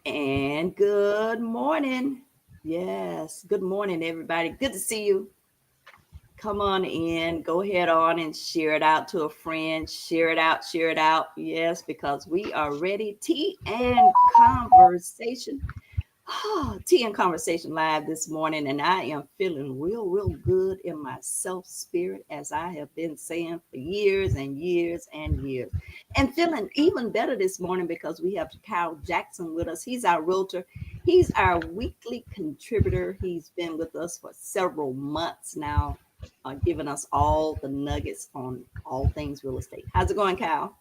And good morning. Yes, good morning, everybody. Good to see you. Come on in. Go ahead on and share it out to a friend. Share it out, share it out. Yes, because we are ready. Tea and conversation. Tea and conversation live this morning, and I am feeling real good in my self spirit, as I have been saying for years and years and years. And feeling even better this morning because we have Kyle Jackson with us. He's our realtor, he's our weekly contributor. He's been with us for several months now, giving us all the nuggets on all things real estate. How's it going, Kyle?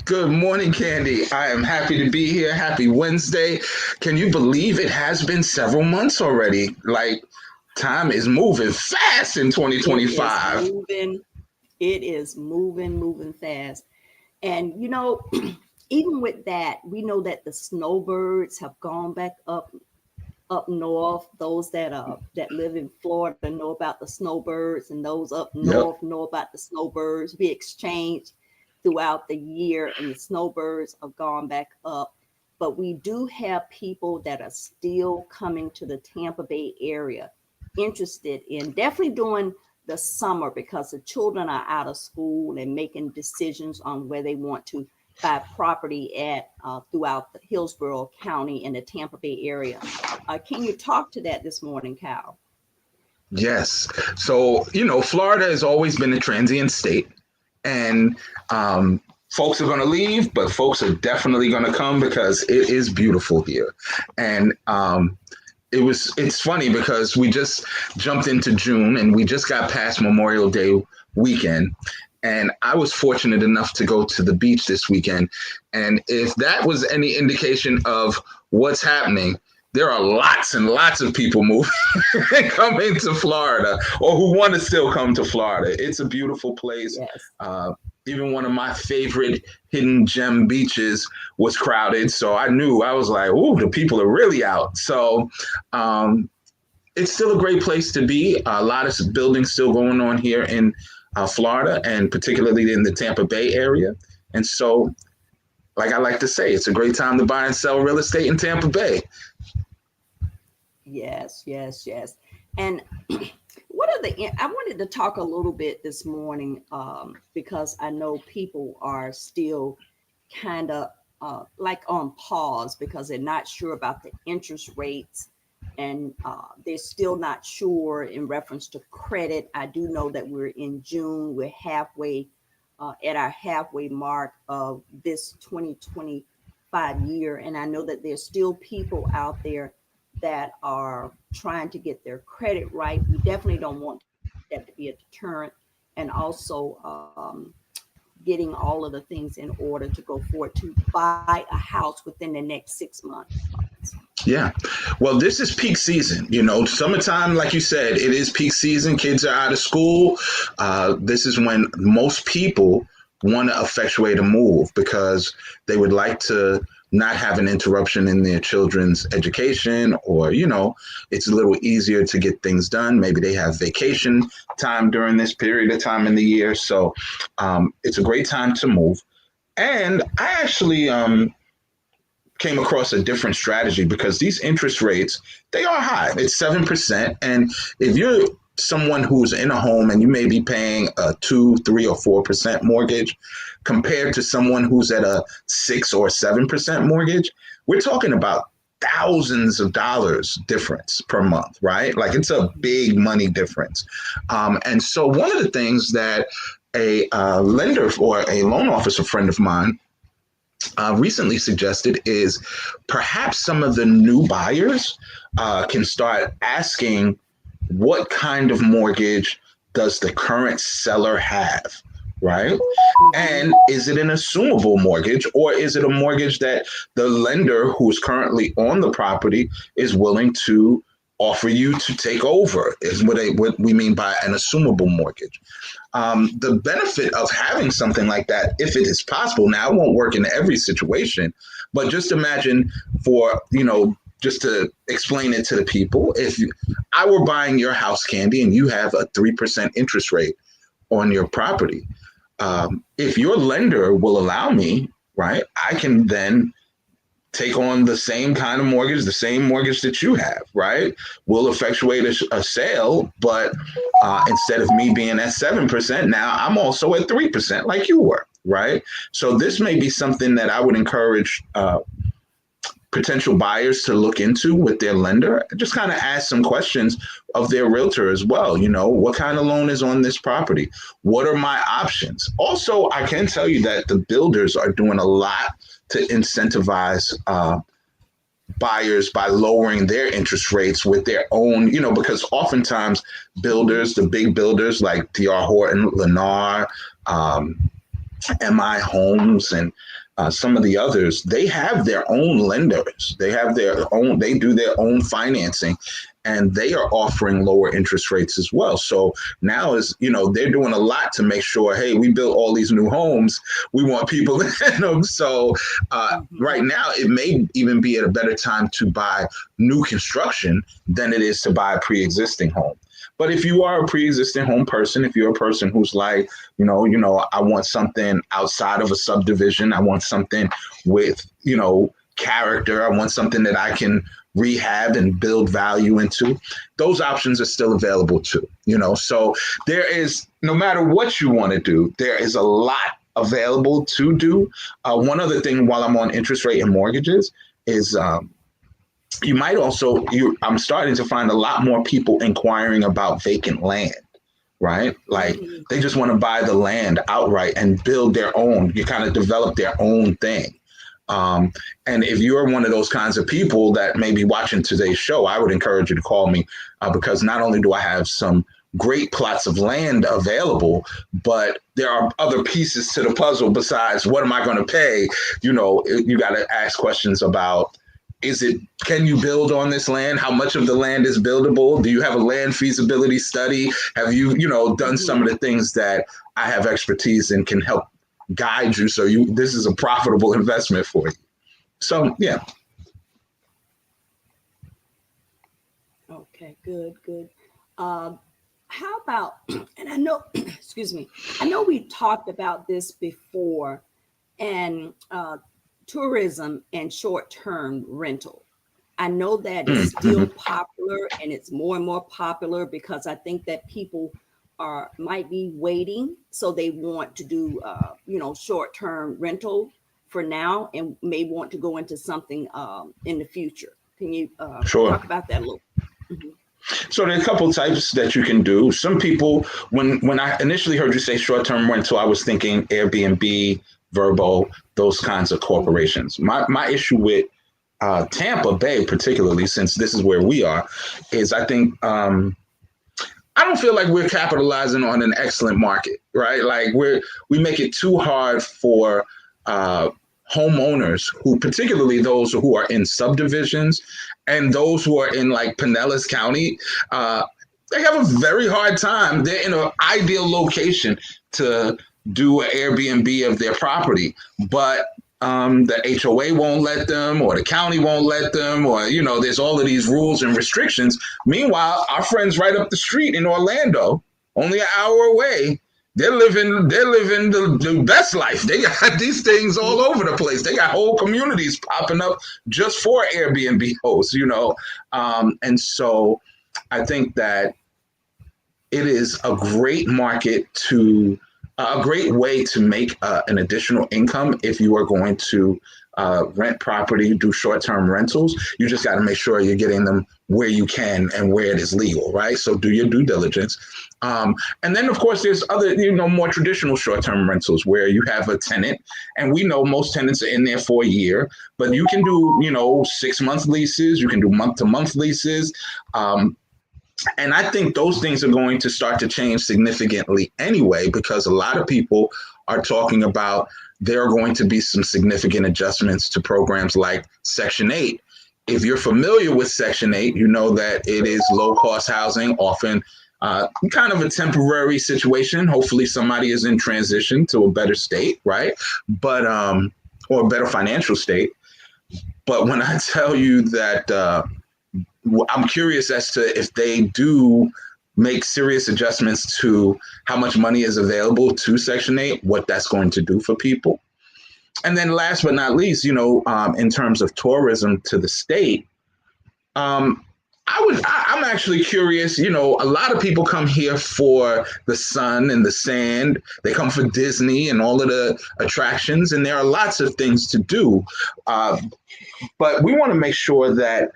Good morning, Candy. I am happy to be here. Happy Wednesday. Can you believe it has been several months already? Like, time is moving fast in It is 2025. moving. It is moving fast. And even with that, we know that the snowbirds have gone back up north. Those that live in Florida know about the snowbirds, and those up Yep. north know about the snowbirds. We exchange throughout the year, and the snowbirds have gone back up. But we do have people that are still coming to the Tampa Bay area, interested in definitely doing the summer because the children are out of school and making decisions on where they want to buy property at throughout the Hillsborough County and the Tampa Bay area. Can you talk to that this morning, Cal? Yes. So, Florida has always been a transient state, and folks are going to leave, but folks are definitely going to come because it is beautiful here. And it's funny because we just jumped into June and we just got past Memorial Day weekend. And I was fortunate enough to go to the beach this weekend. And if that was any indication of what's happening, there are lots and lots of people moving coming to Florida or who want to still come to Florida. It's a beautiful place. Yes. Uh, Even one of my favorite hidden gem beaches was crowded. So I was like, ooh, the people are really out. So it's still a great place to be. A lot of building still going on here in Florida and particularly in the Tampa Bay area. And so, like I like to say, it's a great time to buy and sell real estate in Tampa Bay. Yes. And what are I wanted to talk a little bit this morning because I know people are still kind of like on pause because they're not sure about the interest rates, and they're still not sure in reference to credit. I do know that we're in June, we're halfway at our halfway mark of this 2025 year, and I know that there's still people out there that are trying to get their credit right. We definitely don't want that to be a deterrent, and also getting all of the things in order to go forward to buy a house within the next 6 months. Yeah. Well, this is peak season. Summertime, like you said, it is peak season. Kids are out of school. This is when most people want to effectuate a move because they would like to not have an interruption in their children's education, or, it's a little easier to get things done. Maybe they have vacation time during this period of time in the year. So it's a great time to move. And I actually came across a different strategy because these interest rates, they are high. It's 7%. And if you're someone who's in a home and you may be paying a 2, 3, or 4% mortgage compared to someone who's at a 6 or 7% mortgage, we're talking about thousands of dollars difference per month, right? Like, it's a big money difference. And so one of the things that a lender or a loan officer friend of mine recently suggested is perhaps some of the new buyers can start asking, what kind of mortgage does the current seller have? Right? Mm-hmm. And is it an assumable mortgage, or is it a mortgage that the lender who's currently on the property is willing to offer you to take over? Is what we mean by an assumable mortgage. The benefit of having something like that, if it is possible, now it won't work in every situation, but just imagine just to explain it to the people, if I were buying your house, Candy, and you have a 3% interest rate on your property, if your lender will allow me, right, I can then take on the same kind of mortgage, the same mortgage that you have, right? We'll effectuate a sale, but instead of me being at 7%, now I'm also at 3% like you were, right? So this may be something that I would encourage potential buyers to look into with their lender. Just kind of ask some questions of their realtor as well. You know, what kind of loan is on this property? What are my options? Also, I can tell you that the builders are doing a lot to incentivize buyers by lowering their interest rates with their own, you know, because oftentimes builders, the big builders like D.R. Horton, Lennar, MI Homes, and some of the others, they have their own lenders. They have their own, they do their own financing, and they are offering lower interest rates as well. So now is, you know, they're doing a lot to make sure, hey, we built all these new homes. We want people in them. So right now, it may even be at a better time to buy new construction than it is to buy a pre-existing home. But if you are a pre-existing home person, if you're a person who's like, you know, I want something outside of a subdivision, I want something with, you know, character, I want something that I can rehab and build value into, those options are still available too, you know. So there is, no matter what you want to do, there is a lot available to do. One other thing while I'm on interest rate and mortgages is you might also, I'm starting to find a lot more people inquiring about vacant land, right? Like they just want to buy the land outright and build their own, you kind of develop their own thing. And if you're one of those kinds of people that may be watching today's show, I would encourage you to call me because not only do I have some great plots of land available, but there are other pieces to the puzzle besides what am I going to pay? You know, you got to ask questions about, can you build on this land? How much of the land is buildable? Do you have a land feasibility study? Have you, you know, done some of the things that I have expertise and can help guide you so this is a profitable investment for you? So, yeah. Okay, good. How about, and I know, excuse me, I know we talked about this before, and tourism and short-term rental. I know that is still popular, and it's more and more popular because I think that people might be waiting, so they want to do you know, short-term rental for now and may want to go into something in the future. Can you talk about that a little? So there are a couple types that you can do. Some people, when I initially heard you say short-term rental, I was thinking Airbnb, Vrbo, those kinds of corporations. My issue with Tampa Bay, particularly since this is where we are, is I think I don't feel like we're capitalizing on an excellent market, right? Like we make it too hard for homeowners who, particularly those who are in subdivisions and those who are in like Pinellas County, they have a very hard time. They're in an ideal location to do an Airbnb of their property, but the HOA won't let them, or the county won't let them, or, you know, there's all of these rules and restrictions. Meanwhile, our friends right up the street in Orlando, only an hour away, they're living the best life. They got these things all over the place. They got whole communities popping up just for Airbnb hosts, you know. And so I think that it is a great market to a great way to make an additional income if you are going to rent property, do short-term rentals. You just got to make sure you're getting them where you can and where it is legal, right? So do your due diligence. And then, of course, there's other, you know, more traditional short-term rentals where you have a tenant, and we know most tenants are in there for a year, but you can do, you know, 6-month leases, you can do month-to-month leases. And I think those things are going to start to change significantly anyway, because a lot of people are talking about there are going to be some significant adjustments to programs like Section 8. If you're familiar with Section 8, you know that it is low-cost housing, often kind of a temporary situation. Hopefully somebody is in transition to a better state, right? But or a better financial state. But when I tell you that I'm curious as to if they do make serious adjustments to how much money is available to Section 8, what that's going to do for people. And then last but not least, in terms of tourism to the state, um, I'm actually curious. A lot of people come here for the sun and the sand. They come for Disney and all of the attractions, and there are lots of things to do. Uh, but we want to make sure that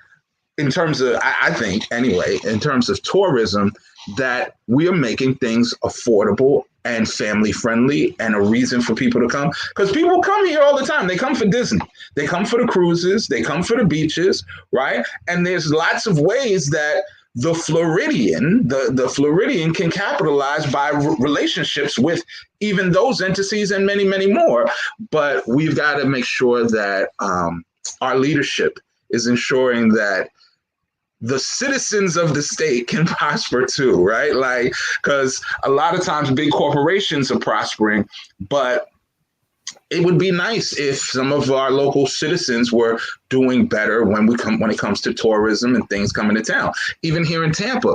in terms of, I think anyway, in terms of tourism, that we are making things affordable and family friendly and a reason for people to come. Because people come here all the time. They come for Disney, they come for the cruises, they come for the beaches, right? And there's lots of ways that the Floridian can capitalize by relationships with even those entities and many, many more. But we've got to make sure that our leadership is ensuring that the citizens of the state can prosper too, right? Like, because a lot of times big corporations are prospering, but it would be nice if some of our local citizens were doing better when it comes to tourism and things coming to town. Even here in Tampa,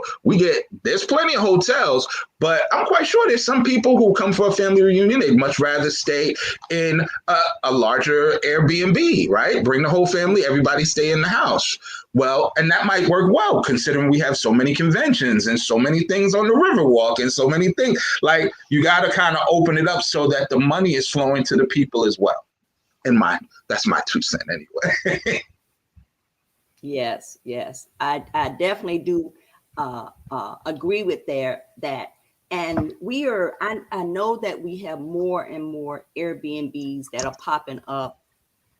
there's plenty of hotels, but I'm quite sure there's some people who come for a family reunion. They'd much rather stay in a larger Airbnb, right? Bring the whole family, everybody stay in the house. Well, and that might work well, considering we have so many conventions and so many things on the Riverwalk and so many things. Like, you got to kind of open it up so that the money is flowing to the people as well. That's my 2 cents anyway. Yes, yes, I definitely do agree with that. And I know that we have more and more Airbnbs that are popping up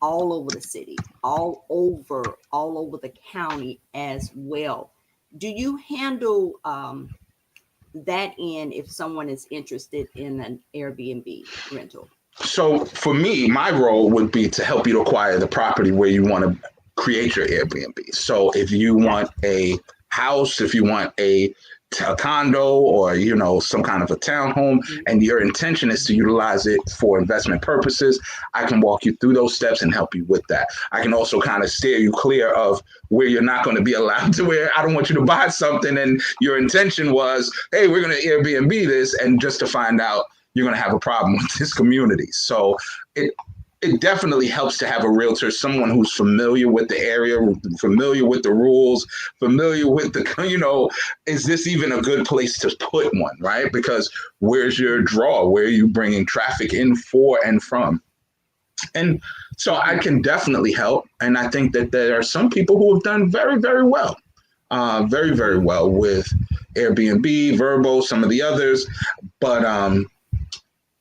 all over the city, all over the county as well. Do you handle that in if someone is interested in an Airbnb rental? So for me, my role would be to help you acquire the property where you want to create your Airbnb. So if you want a house, if you want a condo, or some kind of a townhome, and your intention is to utilize it for investment purposes, I can walk you through those steps and help you with that. I can also kind of steer you clear of where you're not going to be allowed to, where I don't want you to buy something and your intention was, hey, we're going to Airbnb this, and just to find out you're going to have a problem with this community. So it definitely helps to have a realtor, someone who's familiar with the area, familiar with the rules, familiar with is this even a good place to put one, right? Because where's your draw? Where are you bringing traffic in for and from? And so I can definitely help. And I think that there are some people who have done very, very well, very, very well with Airbnb, Vrbo, some of the others. But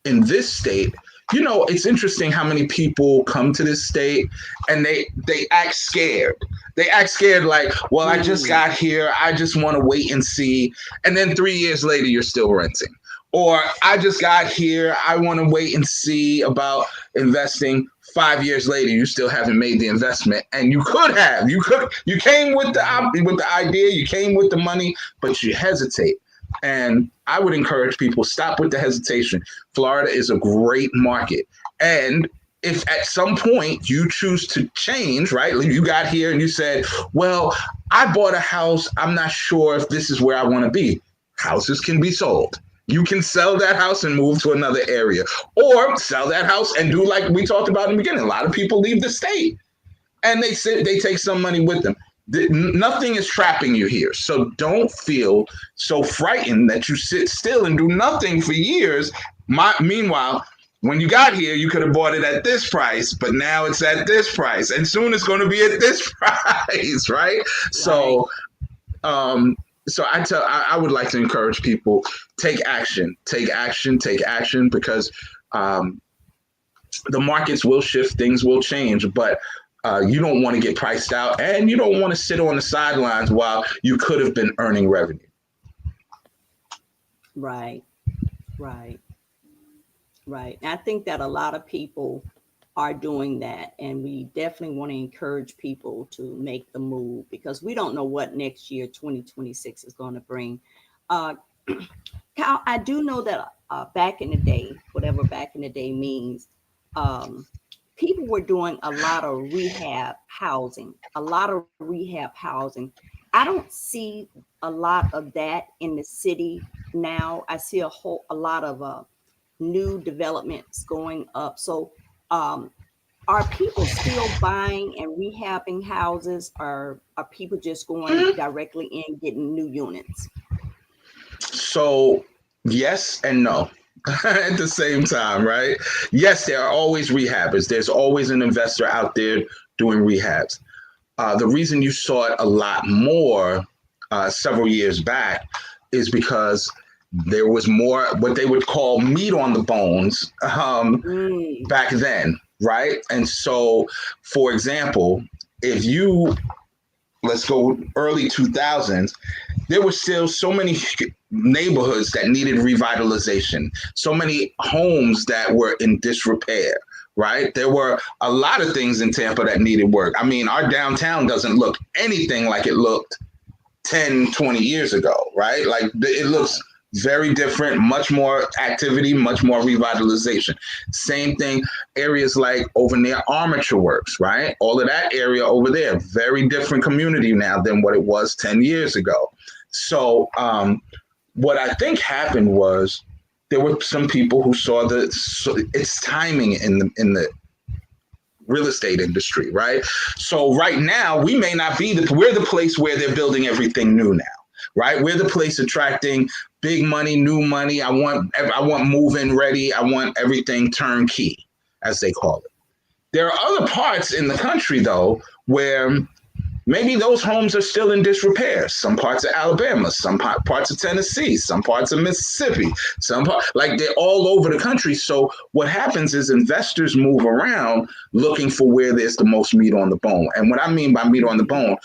in this state, it's interesting how many people come to this state and they act scared. They act scared like, well, I just got here. I just want to wait and see. And then 3 years later, you're still renting. Or I just got here. I want to wait and see about investing. 5 years later, you still haven't made the investment. And you could have. You came with the idea. You came with the money, but you hesitate. And I would encourage people, stop with the hesitation. Florida is a great market. And if at some point you choose to change, right? You got here and you said, well, I bought a house. I'm not sure if this is where I want to be. Houses can be sold. You can sell that house and move to another area, or sell that house and do like we talked about in the beginning. A lot of people leave the state and they take some money with them. Nothing is trapping you here. So don't feel so frightened that you sit still and do nothing for years. Meanwhile, when you got here, you could have bought it at this price, but now it's at this price. And soon it's going to be at this price, right? So I would like to encourage people, take action, because the markets will shift, things will change, but you don't want to get priced out, and you don't want to sit on the sidelines while you could have been earning revenue. Right. And I think that a lot of people are doing that, and we definitely want to encourage people to make the move, because we don't know what next year, 2026, is going to bring. Kyle, I do know that back in the day, whatever back in the day means, people were doing a lot of rehab housing. I don't see a lot of that in the city now. I see a lot of new developments going up. So are people still buying and rehabbing houses, or are people just going directly in getting new units? So, yes and no at the same time, right? Yes, there are always rehabbers. There's always an investor out there doing rehabs. The reason you saw it a lot more several years back is because there was more what they would call meat on the bones Mm. back then, right? And so, for example, if you let's go early 2000s, there were still so many neighborhoods that needed revitalization, so many homes that were in disrepair, right? There were a lot of things in Tampa that needed work. I mean, our downtown doesn't look anything like it looked 10, 20 years ago, right? Like it looks very different, much more activity, much more revitalization. Same thing, areas like over near Armature Works, right? All of that area over there, very different community now than what it was 10 years ago. So, what I think happened was there were some people who saw its timing in the real estate industry, right? So right now we may not be we're the place where they're building everything new now, right? We're the place attracting big money, new money. I want move-in ready. I want everything turnkey, as they call it. There are other parts in the country though where maybe those homes are still in disrepair. Some parts of Alabama, some parts of Tennessee, some parts of Mississippi, like they're all over the country. So what happens is investors move around looking for where there's the most meat on the bone. And what I mean by meat on the bone,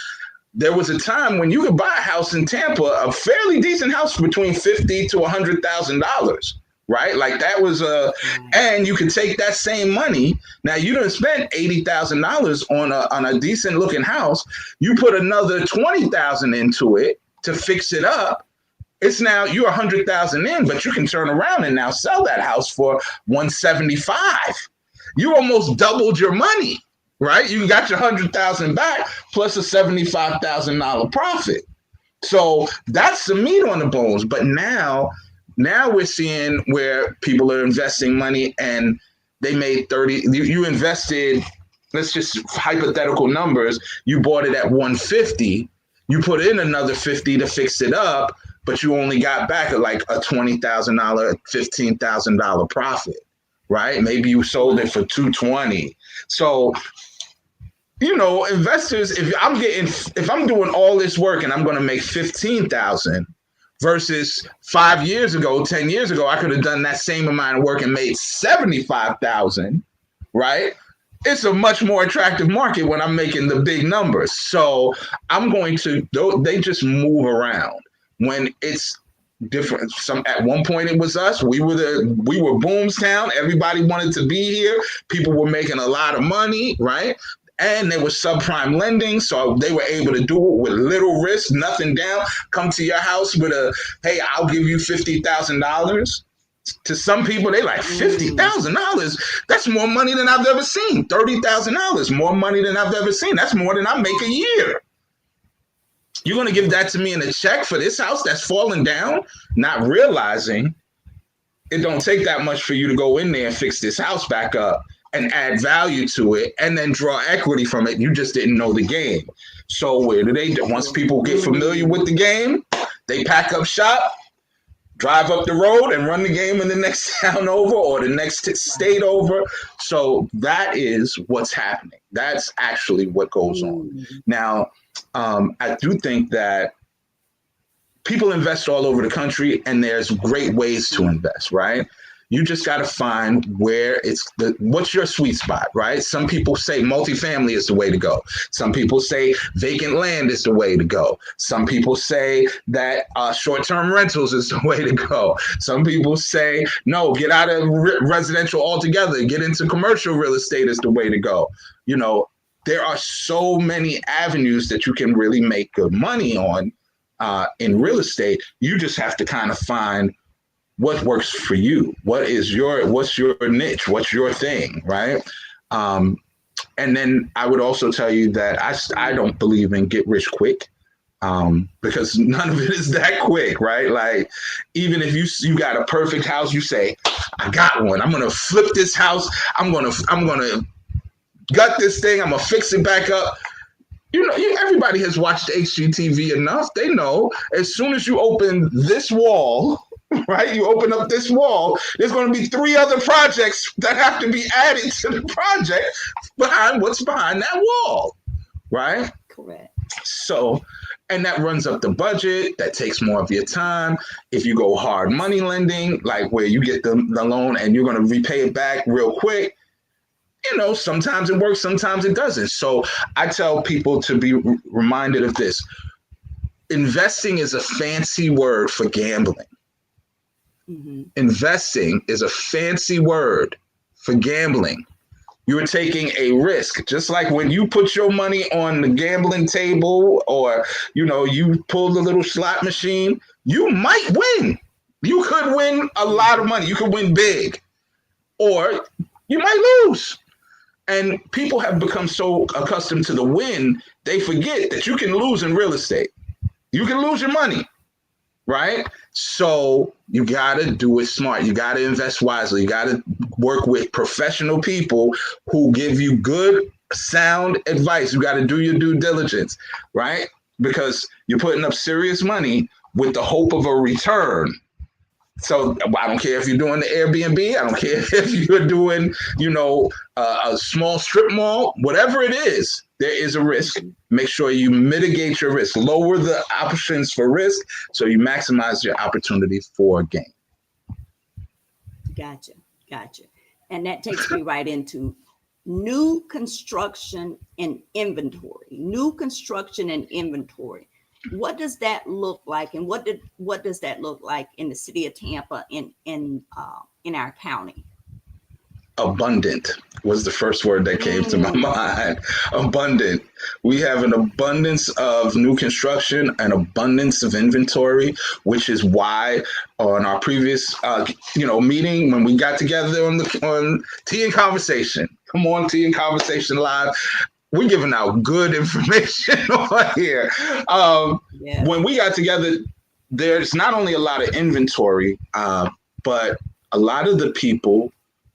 there was a time when you could buy a house in Tampa, a fairly decent house for between $50,000 to $100,000. Right, like that was and you could take that same money. Now you done spent $80,000 on a decent looking house. You put another 20,000 into it to fix it up. It's now you're 100,000 in, but you can turn around and now sell that house for 175. You almost doubled your money, right? You got your 100,000 back plus a $75,000 profit. So that's the meat on the bones. But now we're seeing where people are investing money and they made 30. You invested, let's just hypothetical numbers. You bought it at 150. You put in another 50 to fix it up, but you only got back like a $20,000, $15,000 profit, right? Maybe you sold it for 220. So, investors, if I'm doing all this work and I'm going to make 15,000, versus 5 years ago, 10 years ago, I could have done that same amount of work and made 75,000, right? It's a much more attractive market when I'm making the big numbers. So they just move around when it's different. At one point it was us. We were Boomstown. Everybody wanted to be here. People were making a lot of money, right? And there was subprime lending, so they were able to do it with little risk, nothing down. Come to your house with hey, I'll give you $50,000. To some people, they like $50,000. That's more money than I've ever seen. $30,000, more money than I've ever seen. That's more than I make a year. You're gonna give that to me in a check for this house that's falling down, not realizing it don't take that much for you to go in there and fix this house back up and add value to it and then draw equity from it. You just didn't know the game. So where do they do? Once people get familiar with the game, they pack up shop, drive up the road and run the game in the next town over or the next state over. So that is what's happening. That's actually what goes on. Now, I do think that people invest all over the country and there's great ways to invest, right? You just got to find where what's your sweet spot, right? Some people say multifamily is the way to go. Some people say vacant land is the way to go. Some people say that short-term rentals is the way to go. Some people say, no, get out of residential altogether. Get into commercial real estate is the way to go. There are so many avenues that you can really make good money on in real estate. You just have to kind of find what works for you. What's your niche? What's your thing, right? And then I would also tell you that I don't believe in get rich quick because none of it is that quick, right? Like even if you got a perfect house, you say, I got one. I'm gonna flip this house. I'm gonna gut this thing. I'm gonna fix it back up. Everybody has watched HGTV enough. They know as soon as you open this wall, right? You open up this wall, there's going to be 3 other projects that have to be added to the project behind what's behind that wall, right? Correct. So, and that runs up the budget. That takes more of your time. If you go hard money lending, like where you get the loan and you're going to repay it back real quick, sometimes it works, sometimes it doesn't. So I tell people to be reminded of this. Investing is a fancy word for gambling. Mm-hmm. Investing is a fancy word for gambling. You're taking a risk, just like when you put your money on the gambling table or, you pull the little slot machine, you might win. You could win a lot of money. You could win big, or you might lose. And people have become so accustomed to the win, they forget that you can lose in real estate. You can lose your money, right? So you got to do it smart. You got to invest wisely. You got to work with professional people who give you good, sound advice. You got to do your due diligence, right? Because you're putting up serious money with the hope of a return. So I don't care if you're doing the Airbnb. I don't care if you're doing, a small strip mall, whatever it is, there is a risk. Make sure you mitigate your risk, lower the options for risk so you maximize your opportunity for gain. Gotcha. And that takes me right into new construction and inventory. What does that look like, and what does that look like in the city of Tampa in our county? Abundant was the first word that came to my mind. Abundant. We have an abundance of new construction, an abundance of inventory, which is why on our previous meeting when we got together on Tea and Conversation. Come on, Tea and Conversation Live. We're giving out good information on here. When we got together, there's not only a lot of inventory, but a lot of the people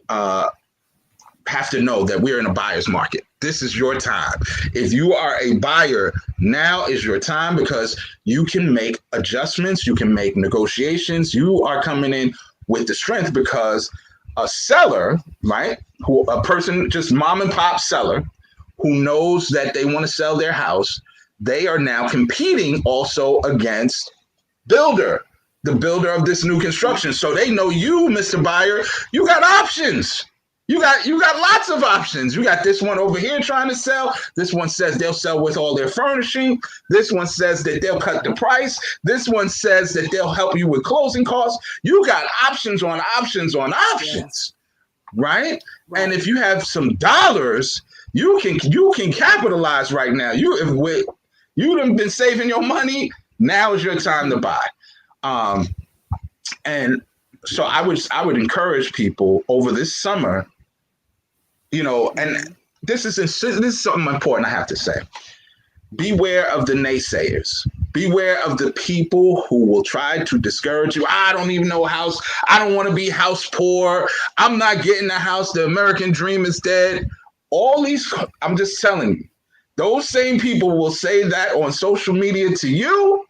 have to know that we're in a buyer's market. This is your time. If you are a buyer, now is your time because you can make adjustments. You can make negotiations. You are coming in with the strength because a seller, right? A person, just mom and pop seller, who knows that they want to sell their house, they are now competing also against the builder of this new construction. So they know you, Mr. Buyer, you got options. You got lots of options. You got this one over here trying to sell. This one says they'll sell with all their furnishing. This one says that they'll cut the price. This one says that they'll help you with closing costs. You got options on options on options, right? And if you have some dollars, you can capitalize right now. You've been saving your money. Now is your time to buy. And so I would encourage people over this summer, and this is something important I have to say. Beware of the naysayers. Beware of the people who will try to discourage you. I don't even know a house. I don't want to be house poor. I'm not getting a house. The American dream is dead. All these, I'm just telling you, those same people will say that on social media to you.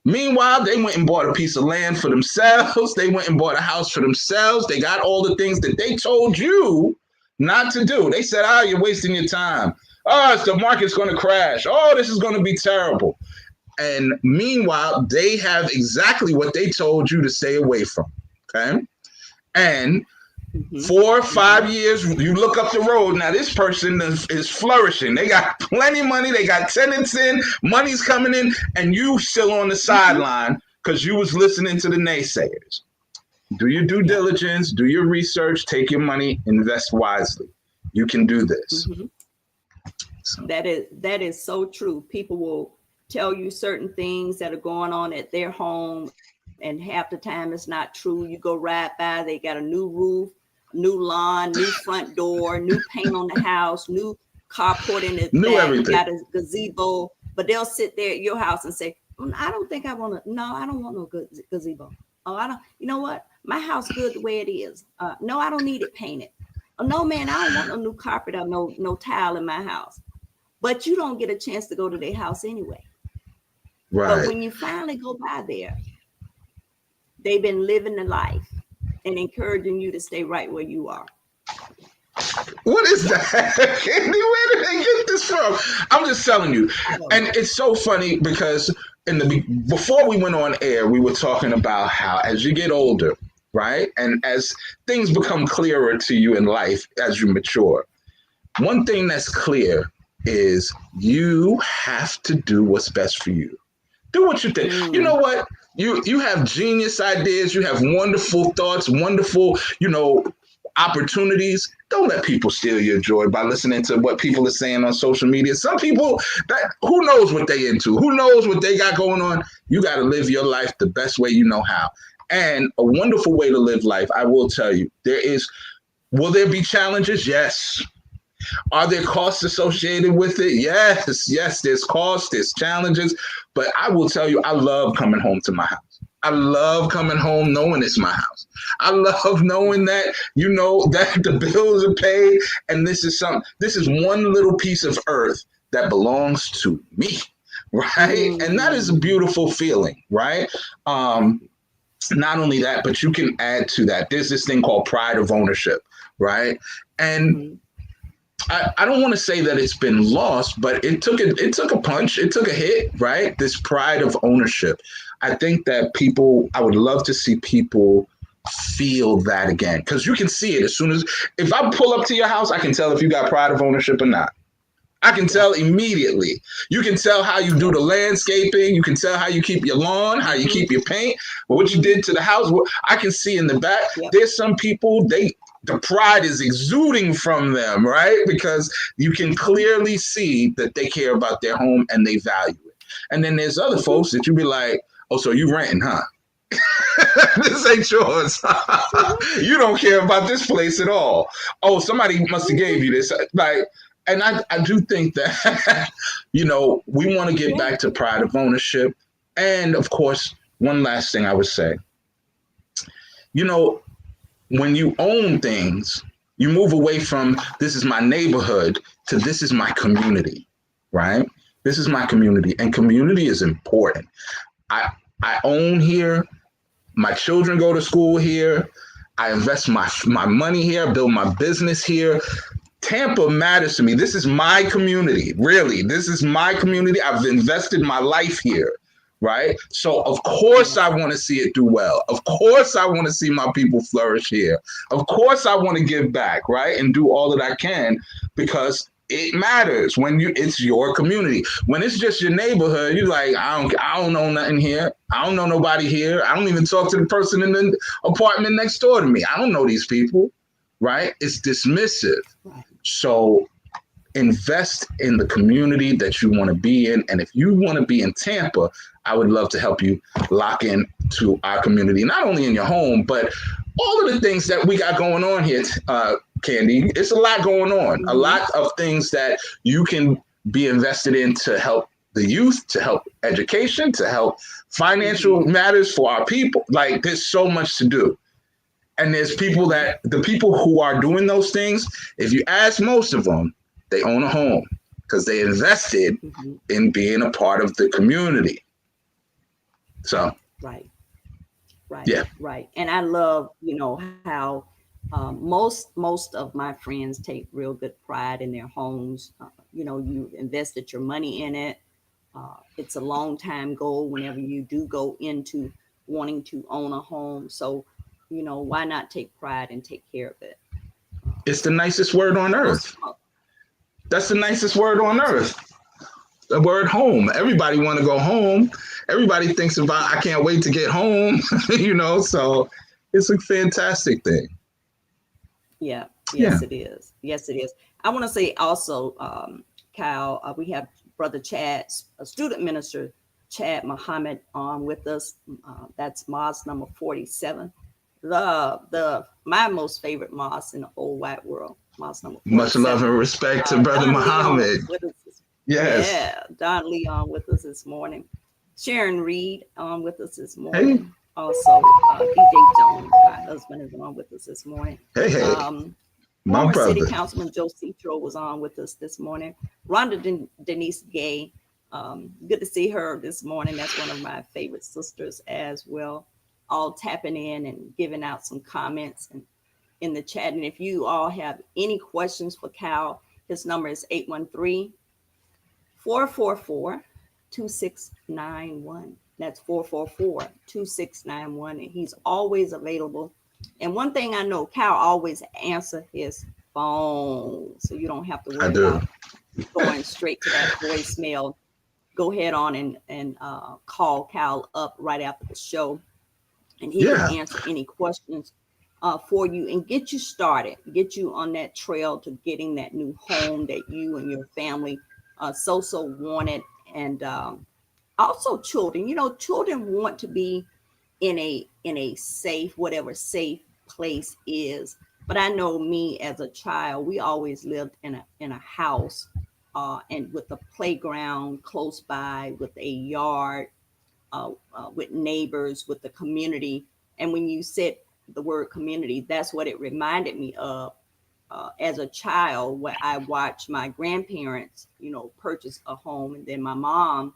Meanwhile, they went and bought a piece of land for themselves. They went and bought a house for themselves. They got all the things that they told you not to do. They said, you're wasting your time. The market's going to crash. This is going to be terrible. And meanwhile, they have exactly what they told you to stay away from. Okay. And 4 or 5 years, you look up the road. Now, this person is flourishing. They got plenty of money. They got tenants in. Money's coming in. And you still on the sideline because you was listening to the naysayers. Do your due diligence. Do your research. Take your money. Invest wisely. You can do this. So. That is so true. People will tell you certain things that are going on at their home, and half the time it's not true. You go right by, they got a new roof, new lawn, new front door, new paint on the house, new carport in the back, everything. Got a gazebo, but they'll sit there at your house and say, I don't think I want to. No, I don't want no good gazebo. I don't. You know what? My house good the way it is. No, I don't need it painted. Oh, no, man, I don't want no new carpet or no tile in my house. But you don't get a chance to go to their house anyway. But Right. when you finally go by there, they've been living the life and encouraging you to stay right where you are. What is Yeah, that? Candy, where did they get this from? I'm just telling you. I don't And know. it's so funny because before we went on air, we were talking about how as you get older, right? And as things become clearer to you in life as you mature, one thing that's clear is you have to do what's best for you. Do what you think. You know Mm, what? You have genius ideas, you have wonderful thoughts, wonderful, opportunities. Don't let people steal your joy by listening to what people are saying on social media. Some people that who knows what they into, who knows what they got going on. You got to live your life the best way you know how. And a wonderful way to live life, I will tell you, will there be challenges? Yes. Are there costs associated with it? Yes, yes, there's costs, there's challenges. But I will tell you, I love coming home to my house. I love coming home knowing it's my house. I love knowing that, that the bills are paid and this is one little piece of earth that belongs to me. Right. And that is a mm, beautiful feeling, right? Not only that, but you can add to that. There's this thing called pride of ownership, right? And mhm. I don't want to say that it's been lost, but it took a punch, it took a hit, right? This pride of ownership. I think that I would love to see people feel that again because you can see it as soon as if I pull up to your house, I can tell if you got pride of ownership or not. I can Yep, tell immediately. You can tell how you do yep. the landscaping. You can tell how you keep your lawn, how you Mm-hmm, keep your paint, what you mm-hmm. did to the house. I can see in the back. Yep. There's some people, the pride is exuding from them, right? Because you can Mm-hmm, clearly see that they care about their home and they value it. And then there's other mm-hmm. folks that you be like, oh, so you renting, huh? This ain't yours. You don't care about this place at all. Oh, somebody must have gave you this. Like, and I do think that, we want to get Yeah. back to pride of ownership. And of course, one last thing I would say, you know, when you own things, you move away from this is my neighborhood to this is my community, right? This is my community, and community is important. I I own here. My children go to school here. I invest my money here, build my business here. Tampa matters to me. This is my community, really. This is my community. I've invested my life here, right? So, of course, I Yes. want to see it do well. Of course, I want to see my people flourish here. Of course, I want to give back, right? And do all that I can because it matters when it's your community. When it's just your neighborhood, you're like, I don't know nothing here. I don't know nobody here. I don't even talk to the person in the apartment next door to me. I don't know these people, right? It's dismissive. Right. So invest in the community that you want to be in. And if you want to be in Tampa, I would love to help you lock in to our community, not only in your home, but all of the things that we got going on here, Candy. It's a lot going on, a Mm-hmm, lot of things that you can be invested in to help the youth, to help education, to help financial mm-hmm, matters for our people. Like there's so much to do. And there's mm-hmm, the people who are doing those things, if you ask most of them, they own a home because they invested mm-hmm. in being a part of the community. So, Right. Right. Right. yeah, Right. And I love, how most of my friends take real good pride in their homes. You invested your money in it. It's a long time goal whenever you do go into wanting to own a home. So, why not take pride and take care of it? Um, it's the nicest word on most, earth. That's the nicest word on earth. absolutely. The word home. Everybody want to go home. Everybody thinks about, I can't wait to get home, so it's a fantastic thing. Yeah. Yeah. Yes, it is. Yes, it is. I want to say also, Kyle, we have Brother Chad, a student minister, Chad Muhammad, on with us. That's Moss number 47. The my most favorite Moss in the whole wide world, Moss number Much love 47. and respect to Brother Don Leon Muhammad. with us. Yes. Yeah, Don Leon with us this morning. Sharon Reed on with us this Hey, morning. Also, DJ Jones, my husband, is on with us this morning. hey. Um, My Former City brother. Councilman Joe Citro was on with us this morning. Rhonda Denise Gay, good to see her this morning. That's one of my favorite sisters as well. All tapping in and giving out some comments and in the chat. And if you all have any questions for Cal, his number is 813-444-2691. That's 444-2691. And he's always available. And one thing I know, Cal always answer his phone. So you don't have to I worry do. about going straight to that voicemail. Go ahead on and call Cal up right after the show. And he Yeah. can answer any questions for you and get you started, get you on that trail to getting that new home that you and your family so wanted. And also children, children want to be in a safe, whatever safe place is. But I know me as a child, we always lived in a house and with a playground close by, with a yard, with neighbors, with the community. And when you said the word community, that's what it reminded me of as a child, where I watched my grandparents, purchase a home, and then my mom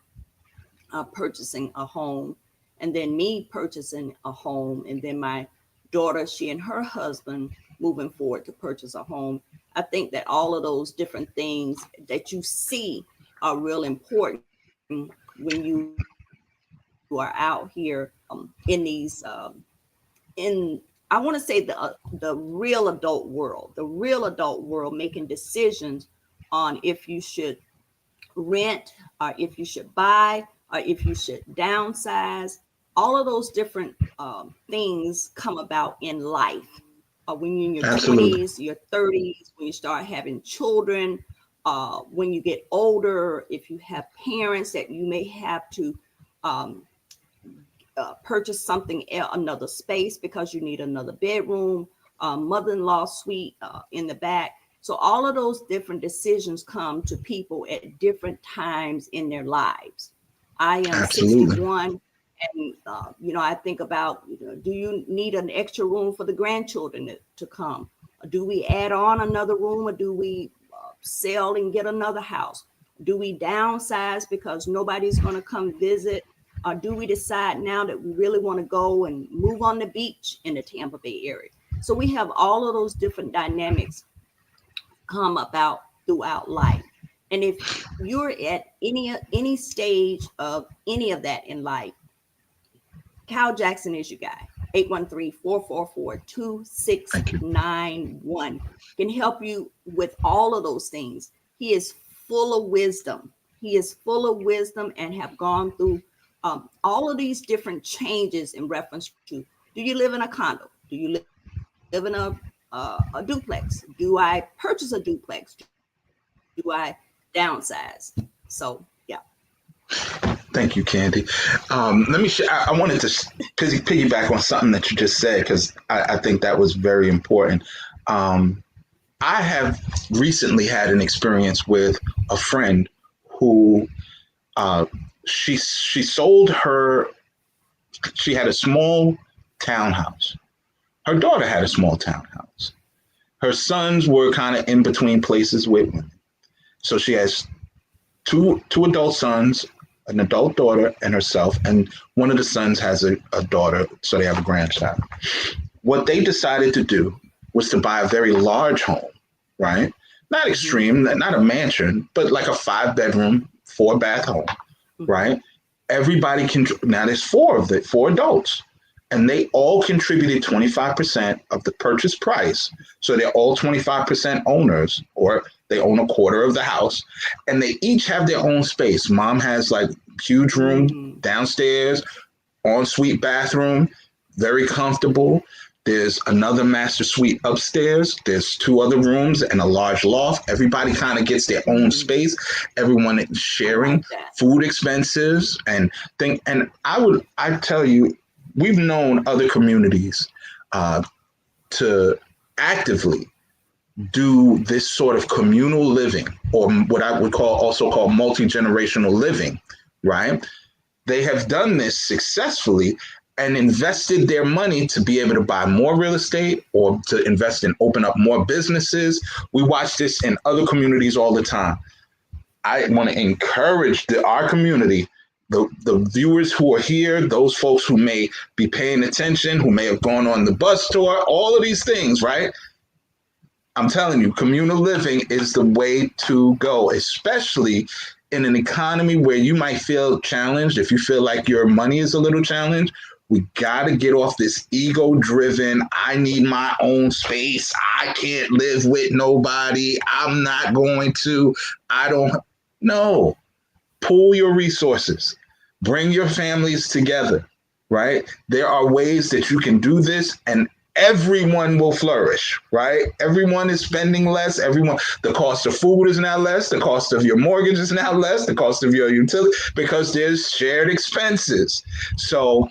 purchasing a home, and then me purchasing a home, and then my daughter, she and her husband moving forward to purchase a home. I think that all of those different things that you see are real important when you are out here in these in I want to say the real adult world, making decisions on if you should rent or if you should buy or if you should downsize. All of those different things come about in life when you're in your Absolutely. 20s, your 30s, when you start having children, when you get older, if you have parents that you may have to purchase something another space because you need another bedroom, mother-in-law suite in the back. So all of those different decisions come to people at different times in their lives. I am Absolutely. 61, and I think about, do you need an extra room for the grandchildren to come? Do we add on another room, or do we sell and get another house? Do we downsize because nobody's going to come visit? Or do we decide now that we really want to go and move on the beach in the Tampa Bay area? So we have all of those different dynamics come about throughout life. And if you're at any stage of any of that in life, Cal Jackson is your guy. 813-444-2691 can help you with all of those things. He is full of wisdom. He is full of wisdom and have gone through all of these different changes in reference to, do you live in a condo? Do you live in a duplex? Do I purchase a duplex? Do I downsize? So, yeah. Thank you, Candy. Let me. I wanted to piggyback on something that you just said, because I think that was very important. I have recently had an experience with a friend who she sold her. She had a small townhouse. Her daughter had a small townhouse. Her sons were kind of in between places with women. So she has two adult sons, an adult daughter, and herself. And one of the sons has a daughter, so they have a grandchild. What they decided to do was to buy a very large home, right? Not extreme, not a mansion, but like a 5-bedroom, 4-bath home, right? Everybody can, now there's four adults, and they all contributed 25% of the purchase price. So they're all 25% owners, or they own a quarter of the house, and they each have their own space. Mom has like huge room downstairs, ensuite bathroom, very comfortable. There's another master suite upstairs. There's 2 other rooms and a large loft. Everybody kind of gets their own space. Everyone is sharing food expenses and thing. And I tell you, we've known other communities to actively do this sort of communal living, or what I would also call multi-generational living, right? They have done this successfully, and invested their money to be able to buy more real estate or to invest and open up more businesses. We watch this in other communities all the time. I want to encourage our community, the viewers who are here, those folks who may be paying attention, who may have gone on the bus tour, all of these things, right? I'm telling you, communal living is the way to go, especially in an economy where you might feel challenged. If you feel like your money is a little challenged, we got to get off this ego driven, I need my own space, I can't live with nobody, I'm not going to, I don't. No, pool your resources, bring your families together, right? There are ways that you can do this, and everyone will flourish, right? Everyone is spending less. Everyone, the cost of food is now less. The cost of your mortgage is now less. The cost of your utility, because there's shared expenses. So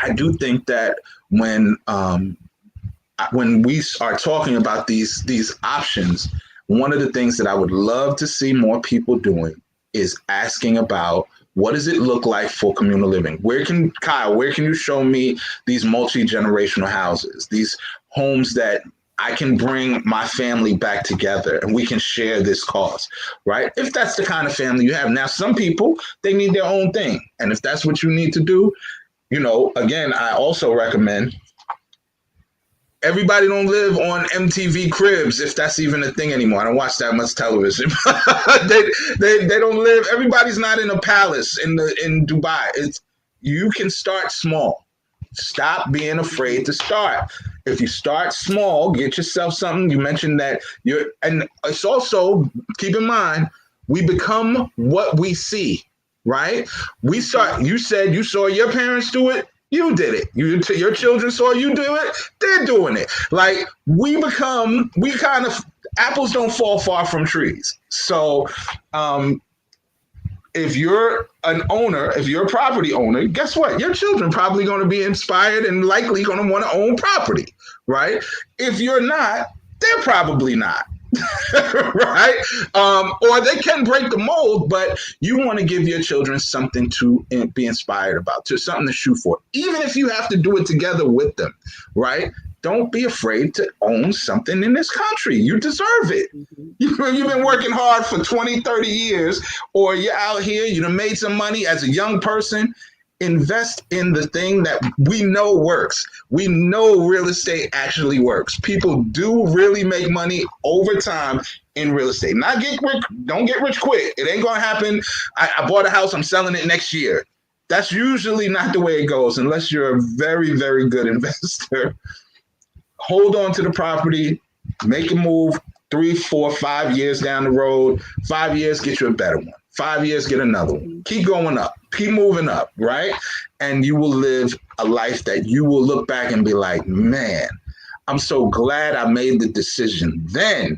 I do think that when we are talking about these options, one of the things that I would love to see more people doing is asking about, what does it look like for communal living? Kyle, where can you show me these multi-generational houses, these homes that I can bring my family back together and we can share this cost, right? If that's the kind of family you have. Now, some people, they need their own thing. And if that's what you need to do, again, I also recommend everybody don't live on MTV Cribs, if that's even a thing anymore. I don't watch that much television. they don't live. Everybody's not in a palace in Dubai. You can start small. Stop being afraid to start. If you start small, get yourself something. You mentioned that and it's also, keep in mind, we become what we see, right? You said you saw your parents do it. You did it. Your children saw you do it. They're doing it. Like apples don't fall far from trees. So if you're an owner, if you're a property owner, guess what? Your children probably going to be inspired and likely going to want to own property, right? If you're not, they're probably not. Right? Or they can break the mold, but you want to give your children something to be inspired about, to something to shoot for, even if you have to do it together with them, right? Don't be afraid to own something in this country. You deserve it. You've been working hard for 20, 30 years, or you're out here, you done made some money as a young person. Invest in the thing that we know works. We know real estate actually works. People do really make money over time in real estate. Not get rich, don't get rich quick. It ain't gonna happen. I bought a house, I'm selling it next year. That's usually not the way it goes unless you're a very, very good investor. Hold on to the property, make a move 3, 4, 5 years down the road. 5 years, get you a better one. 5 years, get another one. Keep going up. Keep moving up, right? And you will live a life that you will look back and be like, man, I'm so glad I made the decision then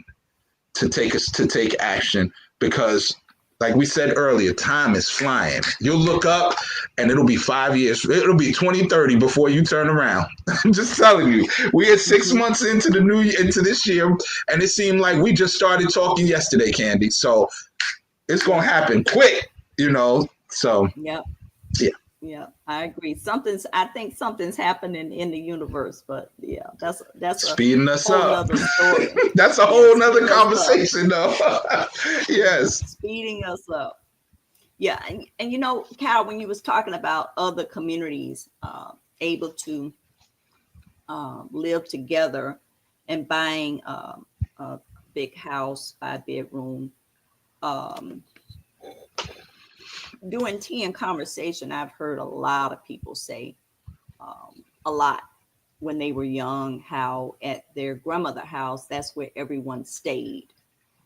to take action, because like we said earlier, time is flying. You'll look up and it'll be 5 years. It'll be 2030 before you turn around. I'm just telling you. We are 6 months into this year, and it seemed like we just started talking yesterday, Candy. So it's going to happen quick, So, yep. Yeah, I agree. I think something's happening in the universe, but yeah, that's speeding us up. Story. That's a whole nother conversation, though. Yes, speeding us up. Yeah, and Cal, when you was talking about other communities able to live together and buying a big house, 5-bedroom. During tea and conversation, I've heard a lot of people say a lot when they were young, how at their grandmother house, that's where everyone stayed.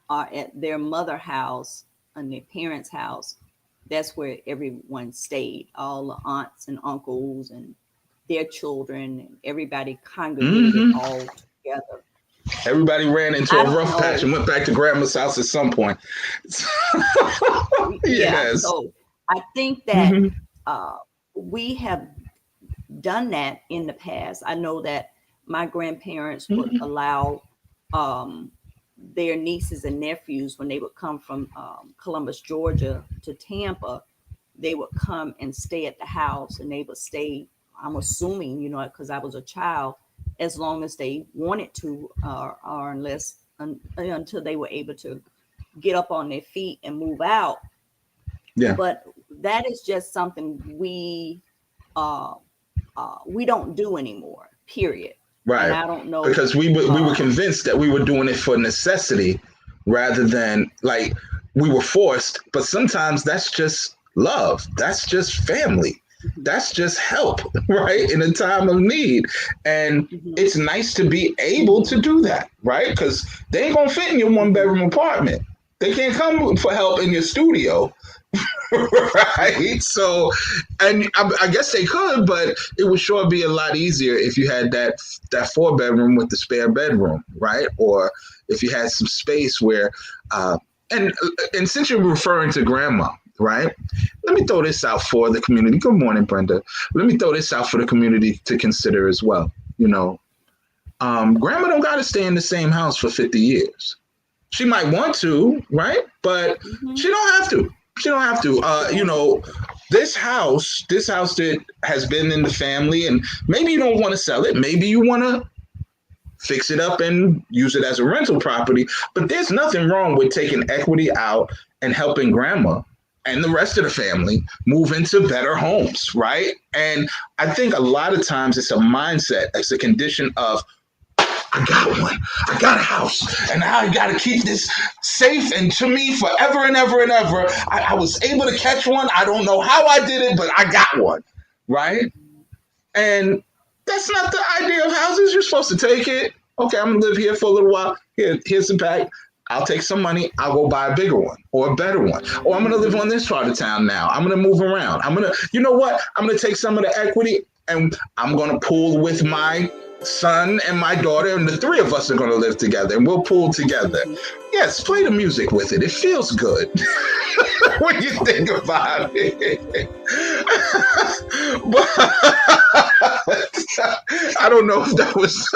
Or at their mother house and their parents' house, that's where everyone stayed. All the aunts and uncles and their children, and everybody congregated all together. Everybody ran into a rough patch and went back to grandma's house at some point. Yes. Yeah, so I think that we have done that in the past. I know that my grandparents would allow their nieces and nephews, when they would come from Columbus, Georgia to Tampa, they would come and stay at the house, and they would stay I'm assuming, because I was a child, as long as they wanted to, or until they were able to get up on their feet and move out. Yeah. But that is just something uh, we don't do anymore. Period. And Right. I don't know. Because we were convinced that we were doing it for necessity rather than like we were forced. But sometimes that's just love. That's just family. Mhm, That's just help, right? In a time of need. And mhm, it's nice to be able to mhm, do that, right? Because they ain't gonna fit in your one mhm, bedroom apartment. They can't come for help in your studio. Right? So, and I guess they could, but it would sure be a lot easier if you had that 4 bedroom with the spare bedroom, right? Or if you had some space where, uh, and and since you're referring to grandma, right? Let me throw this out for the community. Good morning, Brenda. Let me throw this out for the community to consider as well. You know, grandma don't got to stay in the same house for 50 years. She might want to, right? But mhm. she don't have to. She don't have to. She don't have to. This house that has been in the family, and maybe you don't want to sell it. Maybe you want to fix it up and use it as a rental property. But there's nothing wrong with taking equity out and helping grandma and the rest of the family move into better homes, right? And I think a lot of times it's a mindset, it's a condition of I got one. I got a house. And now I got to keep this safe and to me forever and ever and ever. I was able to catch one. I don't know how I did it, but I got one. Right? And that's not the idea of houses. You're supposed to take it. Okay, I'm going to live here for a little while. Here's the bag. I'll take some money. I'll go buy a bigger one or a better one. Or I'm going to live on this part of town now. I'm going to move around. You know what? I'm going to take some of the equity and I'm going to pool with my son and my daughter, and the three of us are going to live together and we'll pool together. Mhm, Yes, play the music with it. It feels good when you think about it. But I don't know if that was.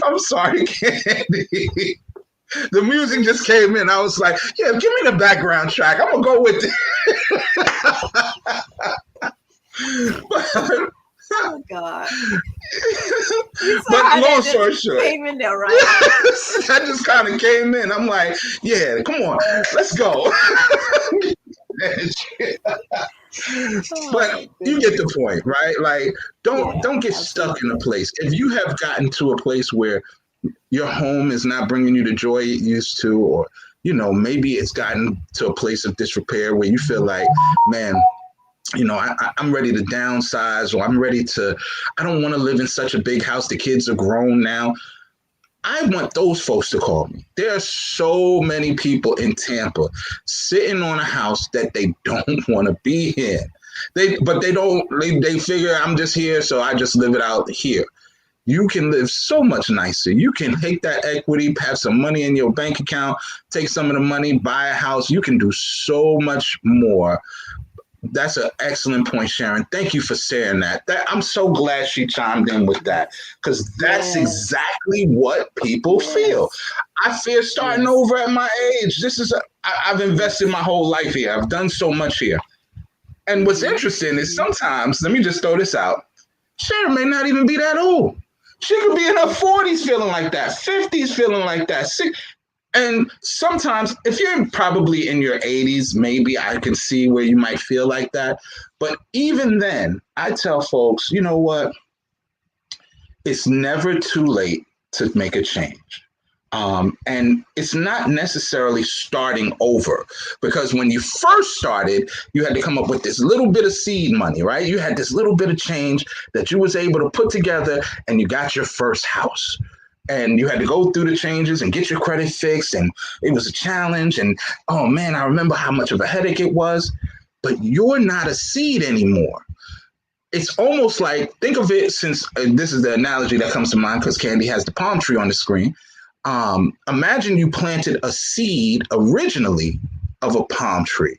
I'm sorry, Candy. The music just came in. I was like, yeah, give me the background track. I'm going to go with it. oh God. You saw But how long that story just short, came in there, right? that just kind of came in. I'm like, yeah, come on, let's go. Oh But my you get goodness. the point, right? Like, Yeah, don't get stuck in a absolutely. place. If you have gotten to a place where your home is not bringing you the joy it used to, or maybe it's gotten to a place of disrepair where you feel like, man, I'm ready to downsize, or I don't want to live in such a big house. The kids are grown now. I want those folks to call me. There are so many people in Tampa sitting on a house that they don't want to be in. But they don't. They figure I'm just here, so I just live it out here. You can live so much nicer. You can take that equity, have some money in your bank account, take some of the money, buy a house. You can do so much more. That's an excellent point, Sharon. Thank you for sharing that. I'm so glad she chimed in with that Yes. because that's Yes. exactly what people feel. Yes. I fear starting Yes. over at my age. I've invested my Yes. whole life here. I've done so much here. And what's Mm-hmm. interesting is Mm-hmm. sometimes, let me just throw this out, Sharon may not even be that old. She could be in her 40s feeling like that, 50s feeling like that. And sometimes, if you're probably in your 80s, maybe I can see where you might feel like that. But even then, I tell folks, you know what? It's never too late to make a change. And it's not necessarily starting over because when you first started, you had to come up with this little bit of seed money, right? You had this little bit of change that you was able to put together and you got your first house. And you had to go through the changes and get your credit fixed. And it was a challenge. And oh man, I remember how much of a headache it was. But you're not a seed anymore. It's almost like, think of it, since this is the analogy that comes to mind because Candy has the palm tree on the screen. Imagine you planted a seed originally of a palm tree.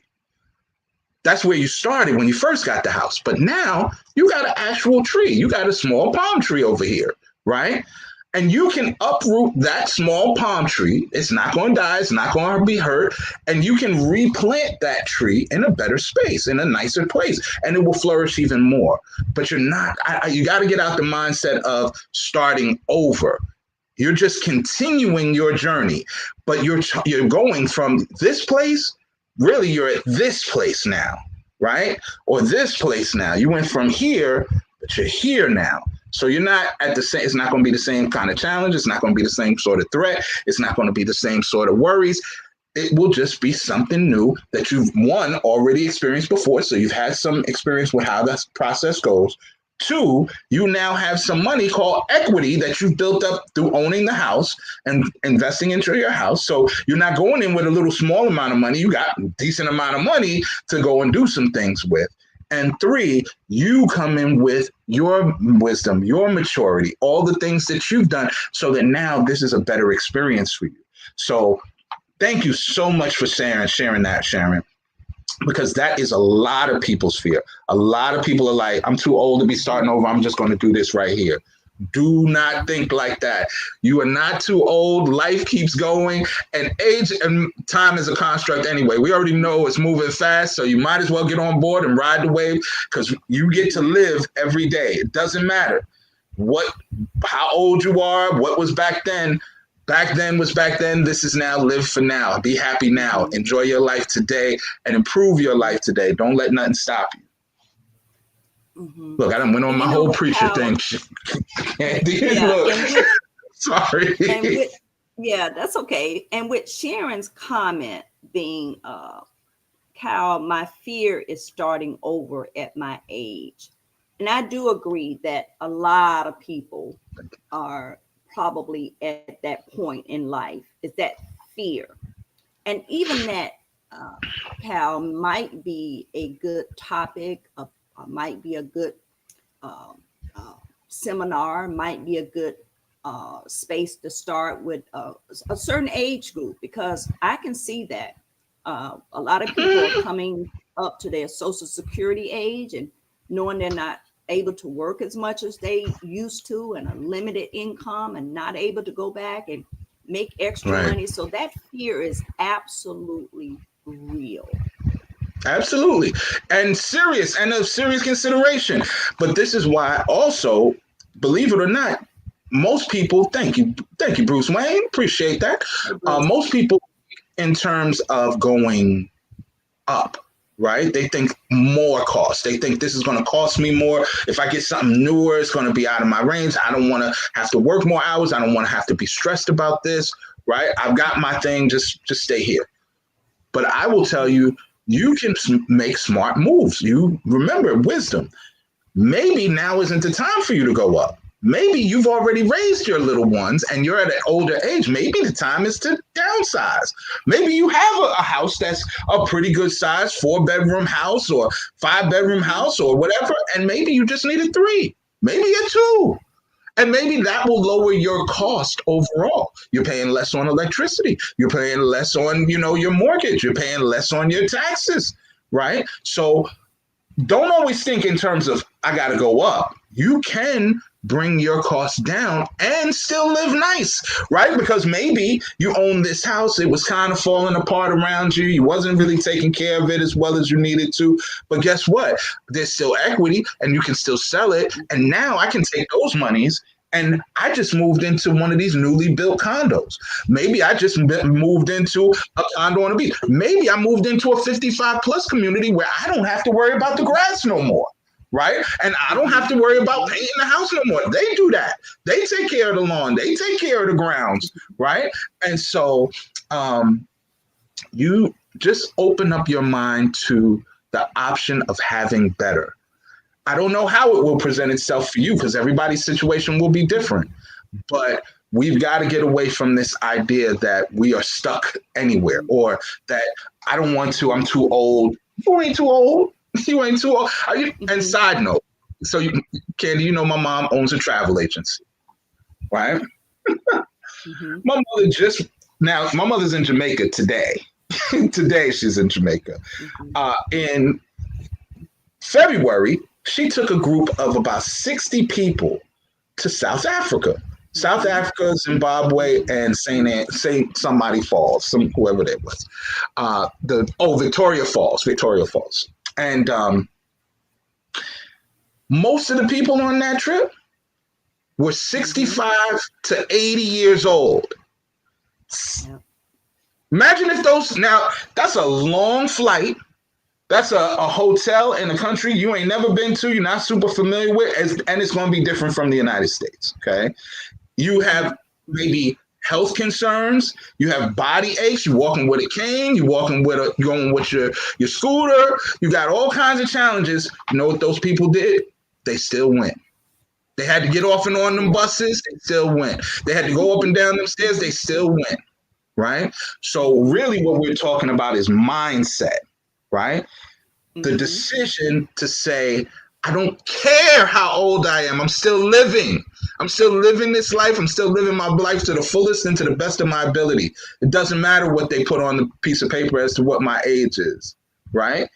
That's where you started when you first got the house. But now you got an actual tree. You got a small palm tree over here, right? And you can uproot that small palm tree. It's not going to die. It's not going to be hurt. And you can replant that tree in a better space, in a nicer place, and it will flourish even more. But you're not, you got to get out the mindset of starting over. You're just continuing your journey, but you're going from this place. Really, you're at this place now, right? Or this place now. You went from here, but you're here now. So you're not at the same, it's not going to be the same kind of challenge. It's not going to be the same sort of threat. It's not going to be the same sort of worries. It will just be something new that you've, one, already experienced before. So you've had some experience with how that process goes. Two, you now have some money called equity that you've built up through owning the house and investing into your house. So you're not going in with a little small amount of money. You got a decent amount of money to go and do some things with. And three, you come in with your wisdom, your maturity, all the things that you've done, so that now this is a better experience for you. So thank you so much for sharing that, Sharon, because that is a lot of people's fear. A lot of people are like, I'm too old to be starting over. I'm just going to do this right here. Do not think like that. You are not too old. Life keeps going, and age and time is a construct anyway. We already know it's moving fast, so you might as well get on board and ride the wave, because you get to live every day. It doesn't matter how old you are, what was back then. Back then was back then. This is now. Live for now. Be happy now. Enjoy your life today and improve your life today. Don't let nothing stop you. Mm-hmm. Look, I done went on my whole preacher thing. Look, sorry. That's okay. And with Sharon's comment being, Kyle, my fear is starting over at my age. And I do agree that a lot of people are probably at that point in life, is that fear. And even that, Cal, might be a good topic, might be a good seminar, might be a good space to start with a certain age group, because I can see that a lot of people are coming up to their Social Security age and knowing they're not able to work as much as they used to, and a limited income, and not able to go back and make extra money. So that fear is absolutely real. Absolutely. And serious, and of serious consideration. But this is why also, believe it or not, most people, thank you, Bruce Wayne, appreciate that. Most people, in terms of going up, right? They think more cost. They think this is going to cost me more. If I get something newer, it's going to be out of my range. I don't want to have to work more hours. I don't want to have to be stressed about this, right? I've got my thing, just stay here. But I will tell you, you can make smart moves. You remember wisdom. Maybe now isn't the time for you to go up. Maybe you've already raised your little ones and you're at an older age. Maybe the time is to downsize. Maybe you have a house that's a pretty good size, 4-bedroom house or 5-bedroom house or whatever. And maybe you just need a 3, maybe a 2. And maybe that will lower your cost overall. You're paying less on electricity. You're paying less on, your mortgage. You're paying less on your taxes, right? So don't always think in terms of, I got to go up. You can bring your costs down and still live nice, right? Because maybe you own this house. It was kind of falling apart around you. You wasn't really taking care of it as well as you needed to. But guess what? There's still equity and you can still sell it. And now I can take those monies and I just moved into one of these newly built condos. Maybe I just moved into a condo on the beach. Maybe I moved into a 55 plus community where I don't have to worry about the grass no more. Right. And I don't have to worry about painting the house no more. They do that. They take care of the lawn. They take care of the grounds. Right. And so you just open up your mind to the option of having better. I don't know how it will present itself for you because everybody's situation will be different. But we've got to get away from this idea that we are stuck anywhere or that I don't want to. I'm too old. You ain't too old. You ain't too old. And side note, so Candy, my mom owns a travel agency, right? My mother's in Jamaica today. Today she's in Jamaica. In February, she took a group of about 60 people to South Africa. South Mhm. Africa, Zimbabwe, Mhm. and Saint somebody Falls, whoever that was. Victoria Falls, and most of the people on that trip were Mhm. 65 to 80 years old. Yep. Imagine if those now that's a long flight. That's a hotel in a country you ain't never been to, you're not super familiar with, and it's going to be different from the United States. Okay. You have Mhm. Mhm. maybe health concerns, you have body aches, you're walking with a cane, you're walking with going with your scooter, you got all kinds of challenges. You know what those people did? They still went. They had to get off and on them Sure. buses, they still went. They had to go up and down them stairs, they Mhm. still went. Right. So Mhm. really what we're talking about is mindset, right? The Mhm. decision to say, I don't care how old I am, I'm still living. I'm still living this life. I'm still living my life to the fullest and to the best of my ability. It doesn't matter what they put on the piece of paper as to what my age is, right?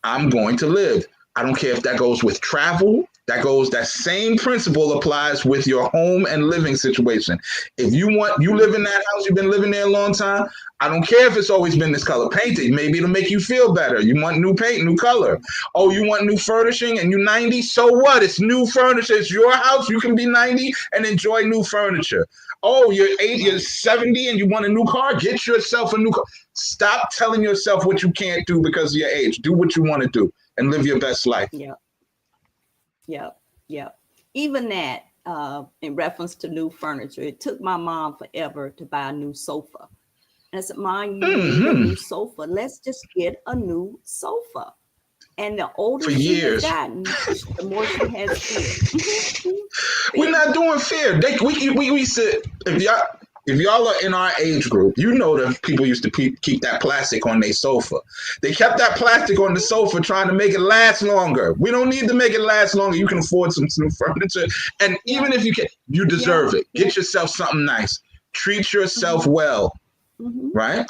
I'm going to live. I don't care if that goes with travel. That same principle applies with your home and living situation. If you live in Mhm. that house, you've been living there a long time. I don't care if it's always been this color painted. Maybe it'll make you feel better. You want new paint, new color. Oh, you want new furnishing and you 90? So what? It's new furniture. It's your house. You can be 90 and enjoy new furniture. Oh, you're 80, you're Right. 70 and you want a new car? Get yourself a new car. Stop telling yourself what you can't do because of your age. Do what you want to do and live your best life. Yep. Yep. Yep. Even that, in reference to new furniture, it took my mom forever to buy a new sofa. And I said, Mom, you need a Hmm. new sofa. Let's just get a new sofa. And the older For she has years. gotten, the more she has fear. We're Fear. not doing fair. We used to, if y'all are in our age group, you know that people used to keep that plastic on their sofa. They kept that plastic on the sofa trying to make it last longer. We don't need to make it last longer. You can afford some new furniture. And Yeah. even if you can, you Yeah. deserve it. Yeah. Get yourself something nice. Treat yourself Hmm. well, Hmm. right?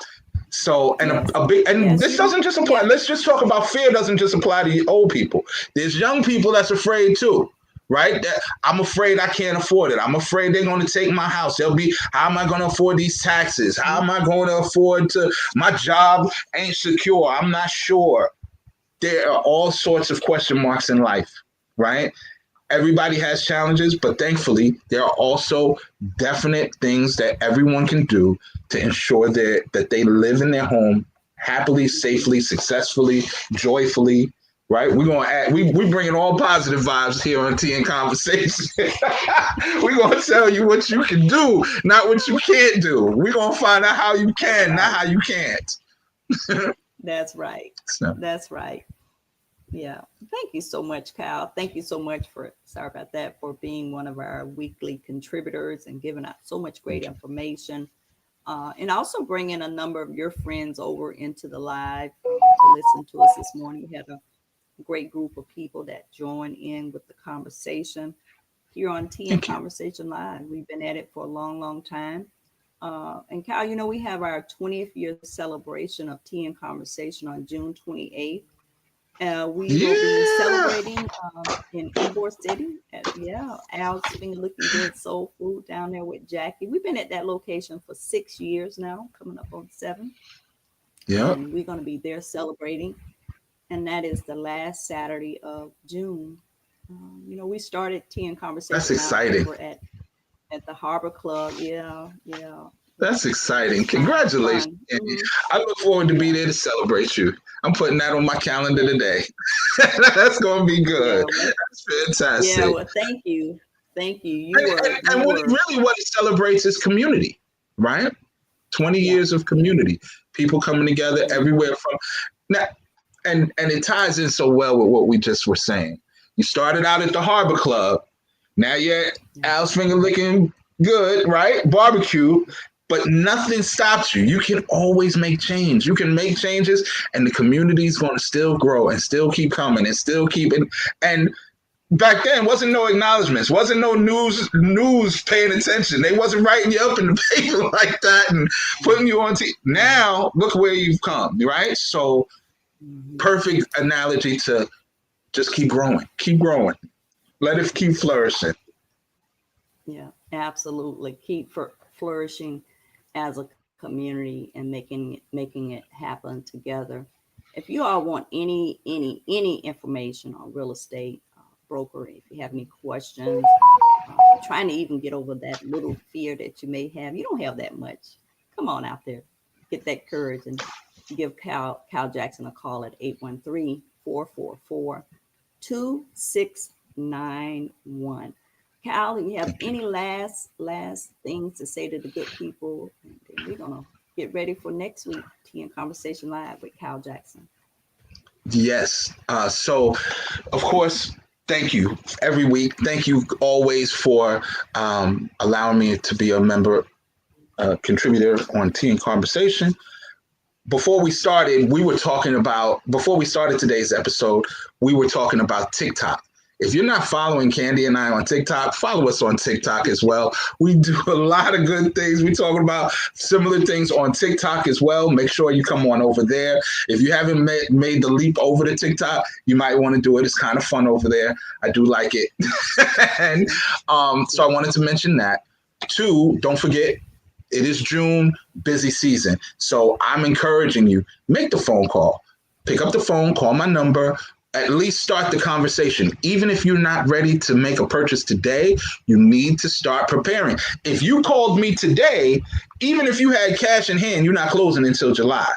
So, and Yes. a big, and Yes. this doesn't just apply. Yeah. Let's just talk about fear. Doesn't just apply to old people. There's young people that's afraid too, right? I'm afraid I can't afford it. I'm afraid they're going to take my house. They'll be, how am I going to afford these taxes? How am I going to afford to? My job ain't secure. I'm not sure. There are all sorts of question marks in life, right? Everybody has challenges, but thankfully, there are also definite things that everyone can do to ensure that they live in their home happily, safely, successfully, joyfully. Right? We're gonna add, we bringing all positive vibes here on Tea and Conversation. We're gonna tell you what you can do, not what you can't do. We're gonna find out how you That's can, not right. how you can't. That's right. So, That's right. Yeah. Thank you so much, Kyle. Thank you so much for, sorry about that, for being one of our weekly contributors and giving out so much great information. And also bringing a number of your friends over into the live to listen to us this morning. We had a great group of people that joined in with the conversation here on Tea and thank you. Conversation Live. We've been at it for a long, long time. And Kyle, we have our 20th year celebration of Tea and Conversation on June 28th. We will be Yeah. celebrating in Ybor City at, yeah, Al's Finger Looking Good Soul Food down there with Jackie. We've been at that location for 6 years now, coming up on 7. Yep. And we're going to be there celebrating. And that is the last Saturday of June. We started Tea and That's Conversation Live exciting. over at the Harbor Club. Yeah, yeah, yeah. That's It exciting. was fun, Congratulations, fun. Andy. Hmm. I look forward to be Yeah, there to celebrate you. I'm putting that on my calendar yeah, today. That's going to be yeah. good. Well, That's yeah. fantastic. Well, thank you, thank you. And, and, and what it celebrates is community, right? 20 Yeah. years of community, people coming together Mhm. everywhere from now. And it ties in so well with what we just were saying. You started out at the Harbor Club. Now you're at Yeah. Al's Finger Licking Good, right? Barbecue. But nothing stops you. You can always make change. You can make changes, and the community is going to still grow and still keep coming and still keep it. And back then, wasn't no acknowledgments, wasn't no news paying attention. They wasn't writing you up in the paper like that and putting you on TV. Yeah. Now, look where you've come, right? So, Mhm. perfect analogy to just keep growing, let it keep flourishing. Yeah. Absolutely. Keep flourishing as a community and making it happen together. If you all want any information on real estate broker, if you have any questions, trying to even get over that little fear that you may have, you don't have that much. Come on out there, get that courage and give Cal Jackson a call at 813-444-2691. Cal, you have any last things to say to the good people? And then we're gonna get ready for next week, Tea and Conversation Live with Cal Jackson. Yes. So, of course, thank you every week. Thank you always for allowing me to be a member, contributor on Tea and Conversation. Before we started today's episode, we were talking about TikTok. If you're not following Candy and I on TikTok, follow us on TikTok as well. We do a lot of good things. We're talking about similar things on TikTok as well. Make sure you come on over there. If you haven't made the leap over to TikTok, you might want to do it. It's kind of fun over there. I do like it. And so I wanted to mention that. 2, don't forget, it is June, busy season. So I'm encouraging you, make the phone call. Pick up the phone, call my number, at least start the conversation. Even if you're not ready to make a purchase today, you need to start preparing. If you called me today, even if you had cash in hand, you're not closing until July.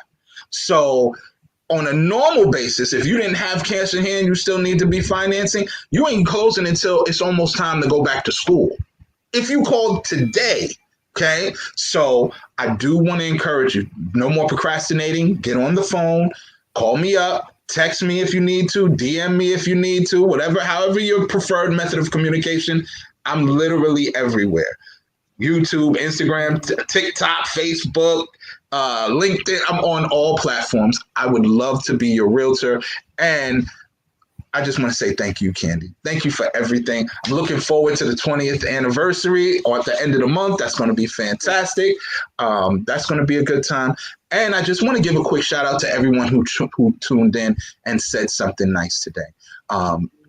So on a normal basis, if you didn't have cash in hand, you still need to be financing, you ain't closing until it's almost time to go back to school. If you called today, okay? So I do want to encourage you, no more procrastinating. Get on the phone, call me up, text me if you need to, DM me if you need to, however your preferred method of communication. I'm literally everywhere. YouTube, Instagram, TikTok, Facebook, LinkedIn. I'm on all platforms. I would love to be your realtor. And I just want to say thank you, Candy. Thank you for everything. I'm looking forward to the 20th anniversary or at the end of the month. That's going to be fantastic. That's going to be a good time. And I just want to give a quick shout out to everyone who tuned in and said something nice today.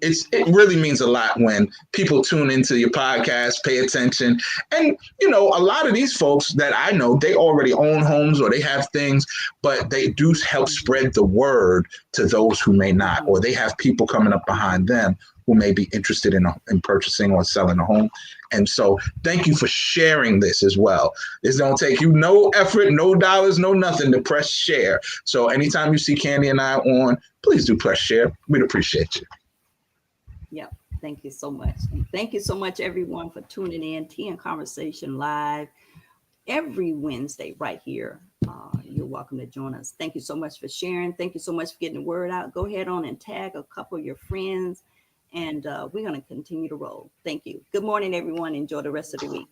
It really means a lot when people tune into your podcast, pay attention. And, a lot of these folks that I know, they already own homes or they have things, but they do help spread the word to those who may not, or they have people coming up behind them who may be interested in purchasing or selling a home. And so thank you for sharing this as well. This don't take you no effort, no dollars, no nothing to press share. So anytime you see Candy and I on, please do press share. We'd appreciate you. Yep. Thank you so much. And thank you so much, everyone, for tuning in. Tea and Conversation Live every Wednesday right here. You're welcome to join us. Thank you so much for sharing. Thank you so much for getting the word out. Go ahead on and tag a couple of your friends, and we're going to continue to roll. Thank you. Good morning, everyone. Enjoy the rest of the week.